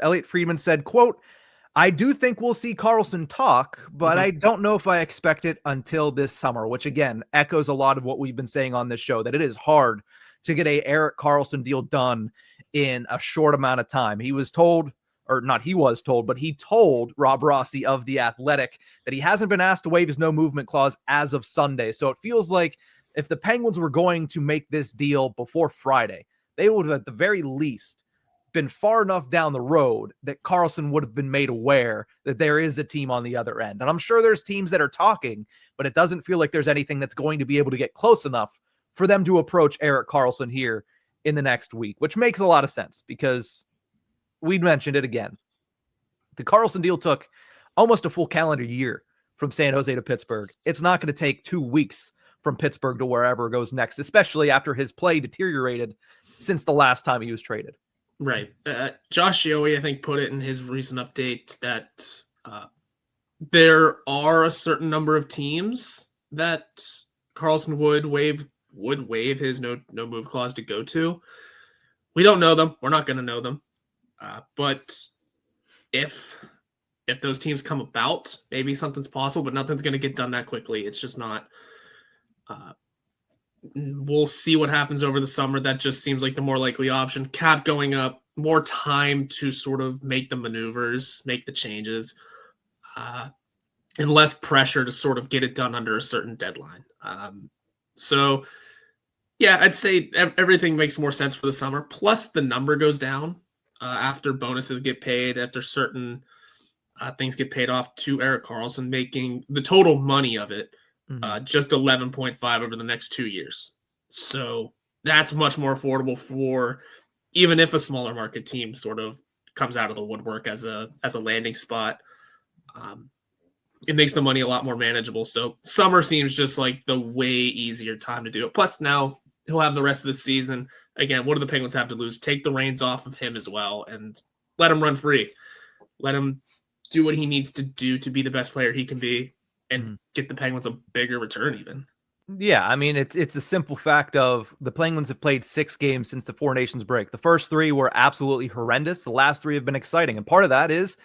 Elliot Friedman said, quote, I do think we'll see Karlsson talk, but I don't know if I expect it until this summer, which again echoes a lot of what we've been saying on this show, that it is hard to get a Erik Karlsson deal done in a short amount of time. He was told, or not he was told, but he told Rob Rossi of The Athletic that he hasn't been asked to waive his no movement clause as of Sunday. So it feels like if the Penguins were going to make this deal before Friday, they would have at the very least been far enough down the road that Karlsson would have been made aware that there is a team on the other end. And I'm sure there's teams that are talking, but it doesn't feel like there's anything that's going to be able to get close enough for them to approach Erik Karlsson here in the next week, which makes a lot of sense because we mentioned it again. The Karlsson deal took almost a full calendar year from San Jose to Pittsburgh. It's not going to take 2 weeks from Pittsburgh to wherever goes next, especially after his play deteriorated since the last time he was traded. Right. Josh Yohe, I think, put it in his recent update that there are a certain number of teams that Karlsson would waive his no move clause to go to. We don't know them. We're not going to know them. But if those teams come about, maybe something's possible, but nothing's going to get done that quickly. It's just not. We'll see what happens over the summer. That just seems like the more likely option. Cap going up, more time to sort of make the maneuvers, make the changes, and less pressure to sort of get it done under a certain deadline. So, yeah, I'd say everything makes more sense for the summer. Plus, the number goes down after bonuses get paid, after certain things get paid off to Erik Karlsson, making the total money of it just 11.5 over the next 2 years. So that's much more affordable for even if a smaller market team sort of comes out of the woodwork as a landing spot. It makes the money a lot more manageable. So summer seems just like the way easier time to do it. Plus now he'll have the rest of the season. Again, what do the Penguins have to lose? Take the reins off of him as well and let him run free. Let him do what he needs to do to be the best player he can be and get the Penguins a bigger return even. Yeah, I mean, it's a simple fact of the Penguins have played 6 games since the Four Nations break. The first 3 were absolutely horrendous. The last 3 have been exciting. And part of that is,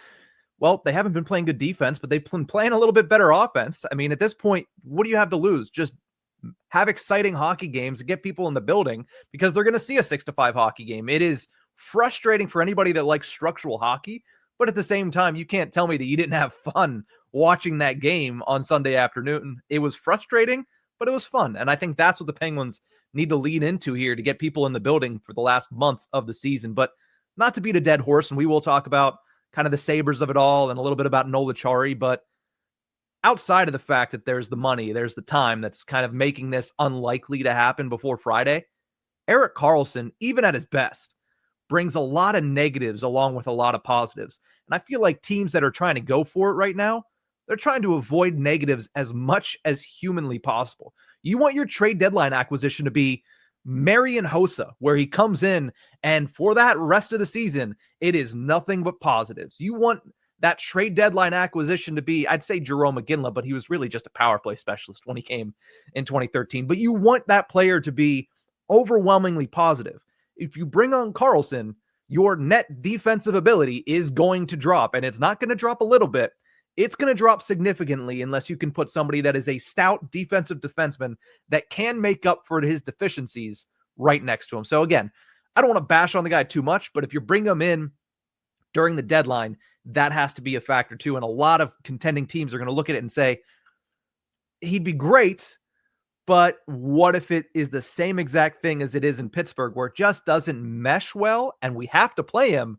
well, they haven't been playing good defense, but they've been playing a little bit better offense. I mean, at this point, what do you have to lose? Just have exciting hockey games and get people in the building because they're going to see a 6-5 hockey game. It is frustrating for anybody that likes structural hockey, but at the same time, you can't tell me that you didn't have fun watching that game on Sunday afternoon. It was frustrating, but it was fun. And I think that's what the Penguins need to lean into here to get people in the building for the last month of the season. But not to beat a dead horse, and we will talk about kind of the Sabres of it all and a little bit about Nola Chari, but outside of the fact that there's the money, there's the time that's kind of making this unlikely to happen before Friday, Erik Karlsson, even at his best, brings a lot of negatives along with a lot of positives. And I feel like teams that are trying to go for it right now, they're trying to avoid negatives as much as humanly possible. You want your trade deadline acquisition to be Marian Hossa, where he comes in and for that rest of the season, it is nothing but positives. You want that trade deadline acquisition to be, I'd say Jerome McGinley, but he was really just a power play specialist when he came in 2013. But you want that player to be overwhelmingly positive. If you bring on Karlsson, your net defensive ability is going to drop, and it's not going to drop a little bit. It's going to drop significantly unless you can put somebody that is a stout defensive defenseman that can make up for his deficiencies right next to him. So again, I don't want to bash on the guy too much, but if you bring him in during the deadline, that has to be a factor too. And a lot of contending teams are going to look at it and say, he'd be great, but what if it is the same exact thing as it is in Pittsburgh, where it just doesn't mesh well and we have to play him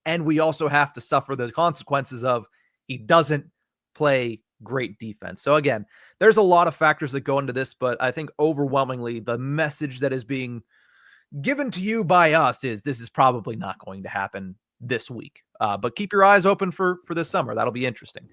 and we also have to suffer the consequences of he doesn't play great defense. So again, there's a lot of factors that go into this, but I think overwhelmingly the message that is being given to you by us is this is probably not going to happen this week. But keep your eyes open for this summer. That'll be interesting.